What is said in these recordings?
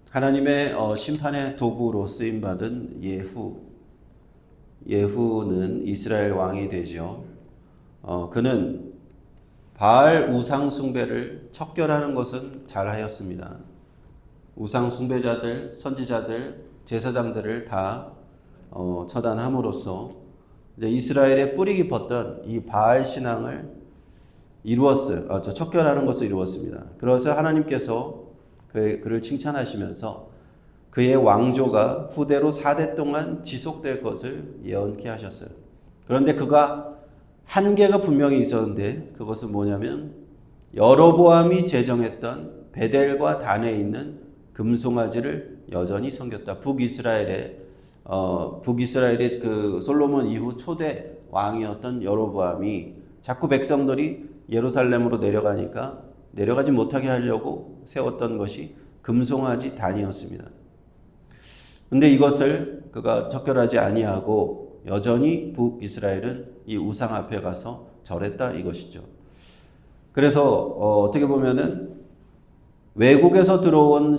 하나님의 심판의 도구로 쓰임받은 예후는 이스라엘 왕이 되죠. 그는 바알 우상 숭배를 척결하는 것은 잘하였습니다. 우상 숭배자들, 선지자들, 제사장들을 다 처단함으로써 이제 이스라엘에 뿌리 깊었던 이 바알 신앙을 이루었어요. 척결하는 것을 이루었습니다. 그래서 하나님께서 그를 칭찬하시면서 그의 왕조가 후대로 4대 동안 지속될 것을 예언케 하셨어요. 그런데 그가 한계가 분명히 있었는데 그것은 뭐냐면 여로보암이 제정했던 베델과 단에 있는 금송아지를 여전히 섬겼다. 북이스라엘의 그 솔로몬 이후 초대 왕이었던 여로보암이 자꾸 백성들이 예루살렘으로 내려가니까 내려가지 못하게 하려고 세웠던 것이 금송아지 단이었습니다. 근데 이것을 그가 척결하지 아니하고 여전히 북이스라엘은 이 우상 앞에 가서 절했다 이것이죠. 그래서 어떻게 보면은 외국에서 들어온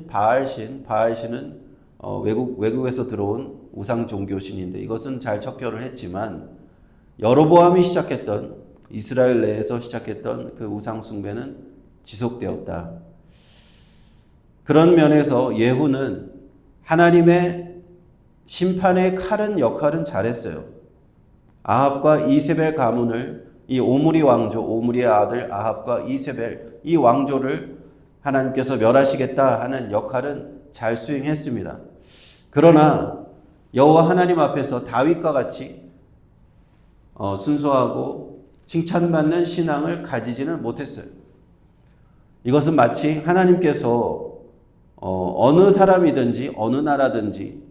바알신은 외국에서 들어온 우상 종교신인데 이것은 잘 척결을 했지만 여로보암이 시작했던 이스라엘 내에서 시작했던 그 우상 숭배는 지속되었다. 그런 면에서 예후는 하나님의 심판의 칼은 역할은 잘했어요. 아합과 이세벨 가문을 이 오므리의 아들 아합과 이세벨 이 왕조를 하나님께서 멸하시겠다 하는 역할은 잘 수행했습니다. 그러나 여호와 하나님 앞에서 다윗과 같이 순수하고 칭찬받는 신앙을 가지지는 못했어요. 이것은 마치 하나님께서 어느 사람이든지 어느 나라든지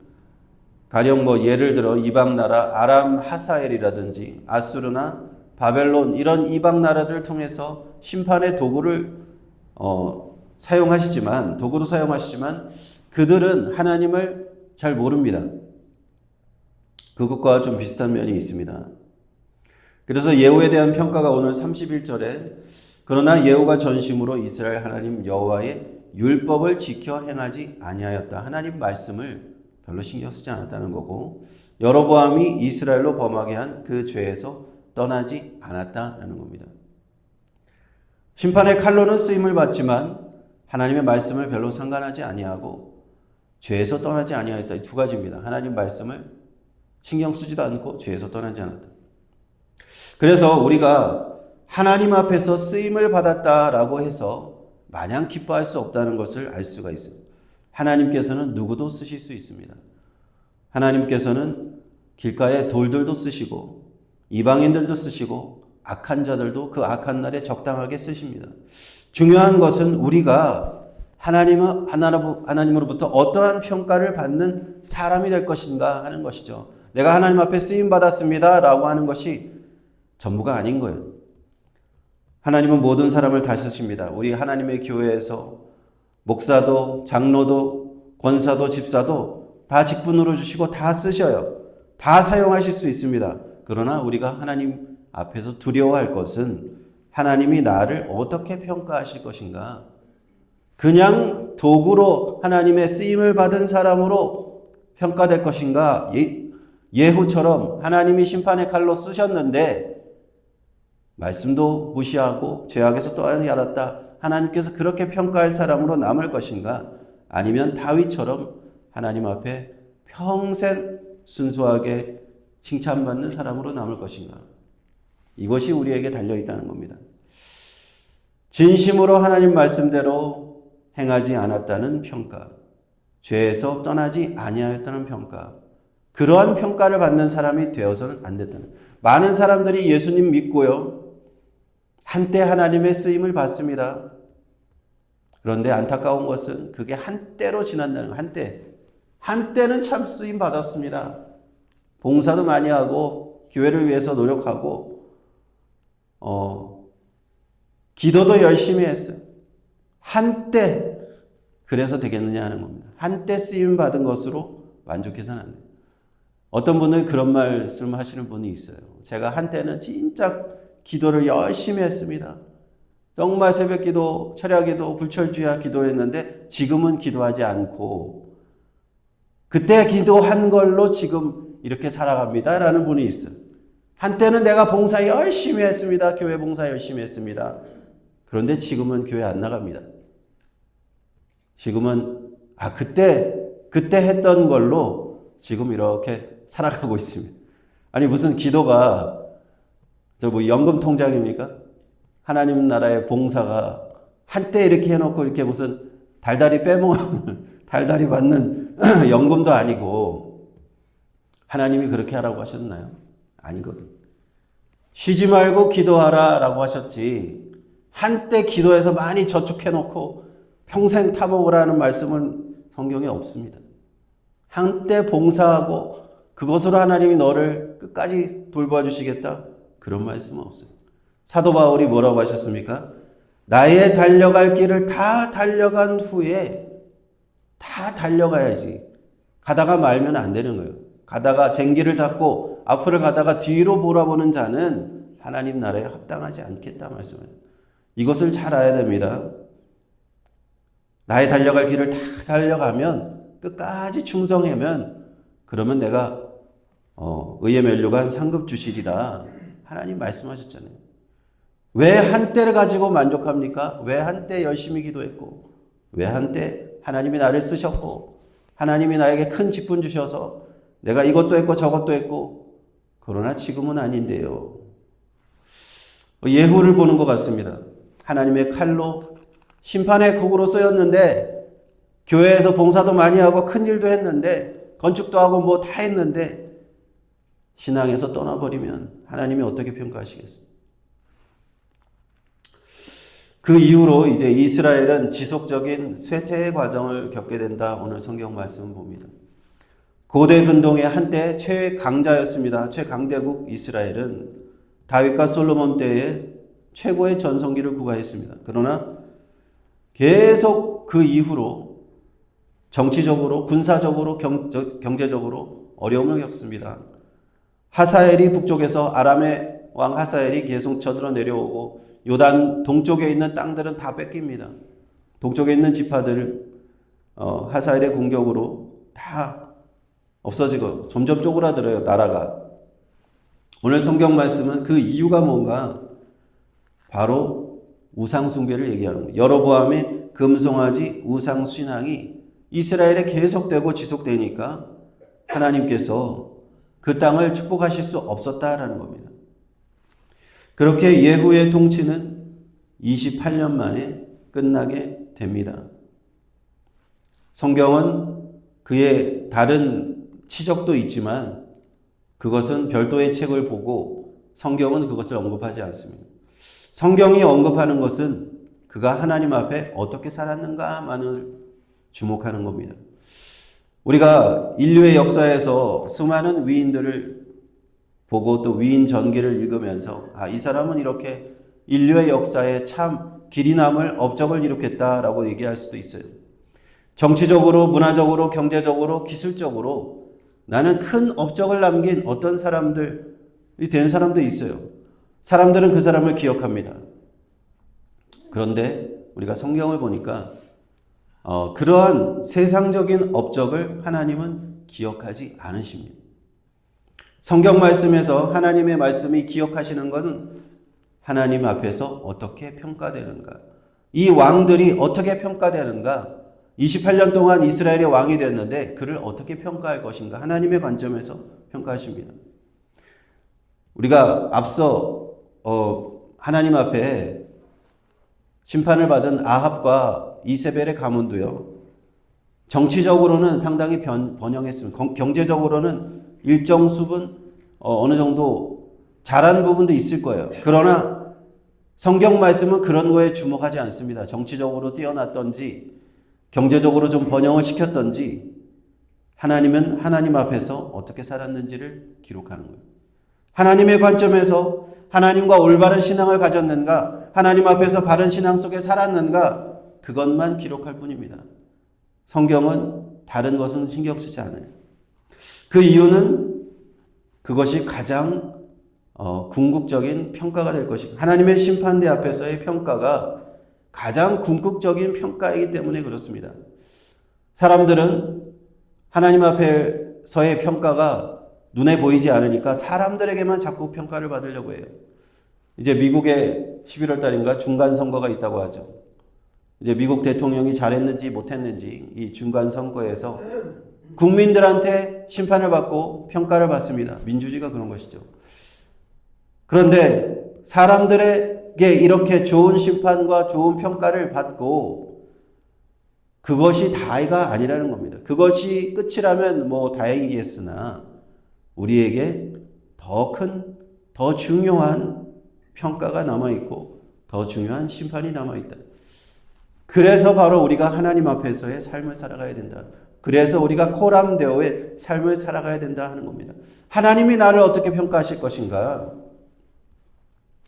가령 예를 들어 이방 나라 아람 하사엘이라든지 아수르나 바벨론 이런 이방 나라들을 통해서 심판의 도구로 사용하시지만 그들은 하나님을 잘 모릅니다. 그것과 좀 비슷한 면이 있습니다. 그래서 예후에 대한 평가가 오늘 31절에 그러나 예후가 전심으로 이스라엘 하나님 여호와의 율법을 지켜 행하지 아니하였다. 하나님 말씀을 별로 신경 쓰지 않았다는 거고 여로보암이 이스라엘로 범하게 한 그 죄에서 떠나지 않았다는 겁니다. 심판의 칼로는 쓰임을 받지만 하나님의 말씀을 별로 상관하지 아니하고 죄에서 떠나지 아니하였다. 이 두 가지입니다. 하나님 말씀을 신경 쓰지도 않고 죄에서 떠나지 않았다. 그래서 우리가 하나님 앞에서 쓰임을 받았다라고 해서 마냥 기뻐할 수 없다는 것을 알 수가 있어요. 하나님께서는 누구도 쓰실 수 있습니다. 하나님께서는 길가에 돌들도 쓰시고 이방인들도 쓰시고 악한 자들도 그 악한 날에 적당하게 쓰십니다. 중요한 것은 우리가 하나님으로부터 어떠한 평가를 받는 사람이 될 것인가 하는 것이죠. 내가 하나님 앞에 쓰임받았습니다 라고 하는 것이 전부가 아닌 거예요. 하나님은 모든 사람을 다 쓰십니다. 우리 하나님의 교회에서 목사도 장로도 권사도 집사도 다 직분으로 주시고 다 쓰셔요. 다 사용하실 수 있습니다. 그러나 우리가 하나님 앞에서 두려워할 것은 하나님이 나를 어떻게 평가하실 것인가? 그냥 도구로 하나님의 쓰임을 받은 사람으로 평가될 것인가? 예후처럼 하나님이 심판의 칼로 쓰셨는데 말씀도 무시하고 죄악에서 떠나지 않았다. 하나님께서 그렇게 평가할 사람으로 남을 것인가? 아니면 다윗처럼 하나님 앞에 평생 순수하게 칭찬받는 사람으로 남을 것인가? 이것이 우리에게 달려있다는 겁니다. 진심으로 하나님 말씀대로 행하지 않았다는 평가, 죄에서 떠나지 아니하였다는 평가, 그러한 평가를 받는 사람이 되어서는 안 됐다는. 많은 사람들이 예수님 믿고요. 한때 하나님의 쓰임을 받습니다. 그런데 안타까운 것은 그게 한때로 지난다는 거예요. 한때는 참 쓰임 받았습니다. 봉사도 많이 하고 교회를 위해서 노력하고 기도도 열심히 했어요. 한때 그래서 되겠느냐 하는 겁니다. 한때 쓰임 받은 것으로 만족해서는 안 돼요. 어떤 분은 그런 말씀 하시는 분이 있어요. 제가 한때는 진짜 기도를 열심히 했습니다. 정말 새벽기도, 철야기도, 불철주야 기도를 했는데 지금은 기도하지 않고 그때 기도한 걸로 지금 이렇게 살아갑니다라는 분이 있어요. 한때는 내가 봉사 열심히 했습니다. 교회 봉사 열심히 했습니다. 그런데 지금은 교회 안 나갑니다. 지금은 그때 했던 걸로 지금 이렇게 살아가고 있습니다. 아니 무슨 기도가 연금 통장입니까? 하나님 나라의 봉사가 한때 이렇게 해놓고 이렇게 무슨 달달이 빼먹는 달달이 받는 연금도 아니고 하나님이 그렇게 하라고 하셨나요? 아니거든. 쉬지 말고 기도하라 라고 하셨지 한때 기도해서 많이 저축해놓고 평생 타먹으라는 말씀은 성경에 없습니다. 한때 봉사하고 그것으로 하나님이 너를 끝까지 돌봐주시겠다? 그런 말씀은 없어요. 사도 바울이 뭐라고 하셨습니까? 나의 달려갈 길을 다 달려간 후에 다 달려가야지. 가다가 말면 안 되는 거예요. 가다가 쟁기를 잡고 앞을 가다가 뒤로 돌아보는 자는 하나님 나라에 합당하지 않겠다 말씀해요. 이것을 잘 알아야 됩니다. 나의 달려갈 길을 다 달려가면 끝까지 충성하면 그러면 내가 의의 면류관 상급 주시리라 하나님 말씀하셨잖아요. 왜 한때를 가지고 만족합니까? 왜 한때 열심히 기도했고 왜 한때 하나님이 나를 쓰셨고 하나님이 나에게 큰 직분 주셔서 내가 이것도 했고 저것도 했고 그러나 지금은 아닌데요. 예후를 보는 것 같습니다. 하나님의 칼로 심판의 국으로 쓰였는데 교회에서 봉사도 많이 하고 큰 일도 했는데 건축도 하고 뭐 다 했는데 신앙에서 떠나버리면 하나님이 어떻게 평가하시겠습니까? 그 이후로 이제 이스라엘은 지속적인 쇠퇴의 과정을 겪게 된다. 오늘 성경 말씀을 봅니다. 고대 근동의 한때 최강자였습니다. 최강대국 이스라엘은 다윗과 솔로몬 때에 최고의 전성기를 구가했습니다. 그러나 계속 그 이후로 정치적으로, 군사적으로, 경제적으로 어려움을 겪습니다. 하사엘이 북쪽에서 아람의 왕 하사엘이 계속 쳐들어 내려오고 요단 동쪽에 있는 땅들은 다 뺏깁니다. 동쪽에 있는 지파들 하사엘의 공격으로 다 없어지고 점점 쪼그라들어요. 나라가. 오늘 성경 말씀은 그 이유가 뭔가 바로 우상숭배를 얘기하는 거예요. 여로보암의 금송아지 우상신앙이 이스라엘에 계속되고 지속되니까 하나님께서 그 땅을 축복하실 수 없었다라는 겁니다. 그렇게 예후의 통치는 28년 만에 끝나게 됩니다. 성경은 그의 다른 치적도 있지만 그것은 별도의 책을 보고 성경은 그것을 언급하지 않습니다. 성경이 언급하는 것은 그가 하나님 앞에 어떻게 살았는가만을 주목하는 겁니다. 우리가 인류의 역사에서 수많은 위인들을 보고 또 위인 전기를 읽으면서 이 사람은 이렇게 인류의 역사에 참 길이 남을 업적을 이룩했다라고 얘기할 수도 있어요. 정치적으로, 문화적으로, 경제적으로, 기술적으로 나는 큰 업적을 남긴 어떤 사람들이 된 사람도 있어요. 사람들은 그 사람을 기억합니다. 그런데 우리가 성경을 보니까 그러한 세상적인 업적을 하나님은 기억하지 않으십니다. 성경 말씀에서 하나님의 말씀이 기억하시는 것은 하나님 앞에서 어떻게 평가되는가? 이 왕들이 어떻게 평가되는가? 28년 동안 이스라엘의 왕이 됐는데 그를 어떻게 평가할 것인가? 하나님의 관점에서 평가하십니다. 우리가 앞서 하나님 앞에 심판을 받은 아합과 이세벨의 가문도요. 정치적으로는 상당히 번영했습니다. 경제적으로는 일정 수분 어느 정도 잘한 부분도 있을 거예요. 그러나 성경 말씀은 그런 거에 주목하지 않습니다. 정치적으로 뛰어났던지 경제적으로 좀 번영을 시켰던지 하나님은 하나님 앞에서 어떻게 살았는지를 기록하는 거예요. 하나님의 관점에서 하나님과 올바른 신앙을 가졌는가, 하나님 앞에서 바른 신앙 속에 살았는가, 그것만 기록할 뿐입니다. 성경은 다른 것은 신경 쓰지 않아요. 그 이유는 그것이 가장 궁극적인 평가가 될 것입니다. 하나님의 심판대 앞에서의 평가가 가장 궁극적인 평가이기 때문에 그렇습니다. 사람들은 하나님 앞에서의 평가가 눈에 보이지 않으니까 사람들에게만 자꾸 평가를 받으려고 해요. 이제 미국에 11월 달인가 중간 선거가 있다고 하죠. 이제 미국 대통령이 잘했는지 못했는지 이 중간 선거에서 국민들한테 심판을 받고 평가를 받습니다. 민주주의가 그런 것이죠. 그런데 사람들에게 이렇게 좋은 심판과 좋은 평가를 받고 그것이 다가 아니라는 겁니다. 그것이 끝이라면 뭐 다행이겠으나 우리에게 더 큰, 더 중요한 평가가 남아있고 더 중요한 심판이 남아있다. 그래서 바로 우리가 하나님 앞에서의 삶을 살아가야 된다. 그래서 우리가 코람데오의 삶을 살아가야 된다 하는 겁니다. 하나님이 나를 어떻게 평가하실 것인가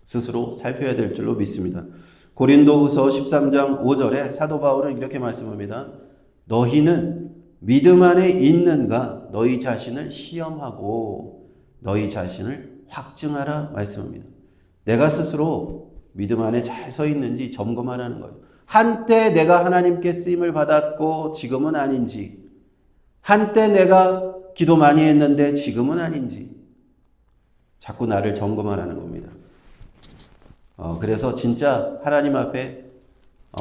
스스로 살펴야 될 줄로 믿습니다. 고린도후서 13장 5절에 사도 바울은 이렇게 말씀합니다. 너희는 믿음 안에 있는가 너희 자신을 시험하고 너희 자신을 확증하라 말씀합니다. 내가 스스로 믿음 안에 잘 서 있는지 점검하라는 거예요. 한때 내가 하나님께 쓰임을 받았고 지금은 아닌지, 한때 내가 기도 많이 했는데 지금은 아닌지 자꾸 나를 점검하라는 겁니다. 그래서 진짜 하나님 앞에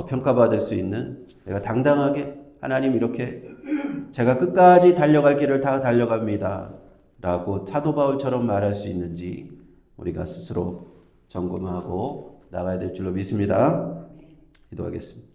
평가받을 수 있는 내가 당당하게 하나님 이렇게 제가 끝까지 달려갈 길을 다 달려갑니다 라고 사도 바울처럼 말할 수 있는지 우리가 스스로 점검하고 나가야 될 줄로 믿습니다. 기도하겠습니다.